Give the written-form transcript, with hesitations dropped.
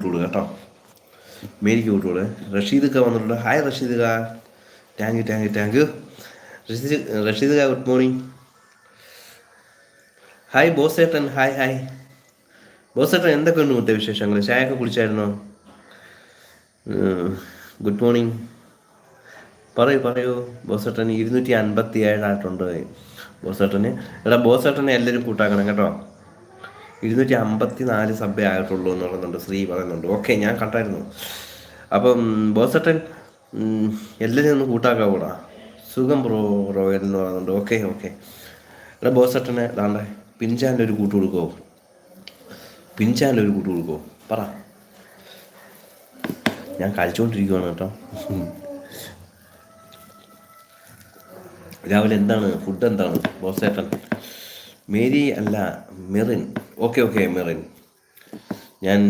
വിട്ടോളൂ കേട്ടോ, മേരിക്ക് വിട്ടോളൂ. റഷീദ് ഖാൻ വന്നിട്ടുണ്ട്. Hi Rashid Khan, thank you. Rashid Khan good morning. Hi ബോസേട്ടൻ, ഹായ് ബോസേട്ടൻ, എന്തൊക്കെയുണ്ട് മുത്തേ വിശേഷങ്ങൾ? ചായയൊക്കെ കുടിച്ചായിരുന്നോ? Good morning. പറയൂ ബോസേട്ടൻ. 257 ആയിട്ടുണ്ട് ബോസേട്ടന്. എടാ ബോസേട്ടനെ എല്ലാവരും കൂട്ടാക്കണം കേട്ടോ. 254 സബ്ബേ ആയിട്ടുള്ളൂ എന്ന് പറയുന്നുണ്ട്, ശ്രീ പറയുന്നുണ്ട്. ഓക്കെ, ഞാൻ കണ്ടായിരുന്നു. അപ്പം ബോസേട്ടൻ എല്ലാവരും ഒന്ന് കൂട്ടാക്കാവൂടാ. സുഖം റോയൽ എന്ന് പറയുന്നുണ്ട്. ഓക്കെ. എടാ ബോസേട്ടനെ ദാണ്ടെ പിൻചാനലൊരു കൂട്ട് കൊടുക്കുമോ? പറ. ഞാൻ കഴിച്ചുകൊണ്ടിരിക്കുവാണ് കേട്ടോ. രാവിലെ എന്താണ് ഫുഡ്, എന്താണ് ബോസേട്ടൻ? മേരി അല്ല, മെറിൻ. ഓക്കെ മെറിൻ. ഞാൻ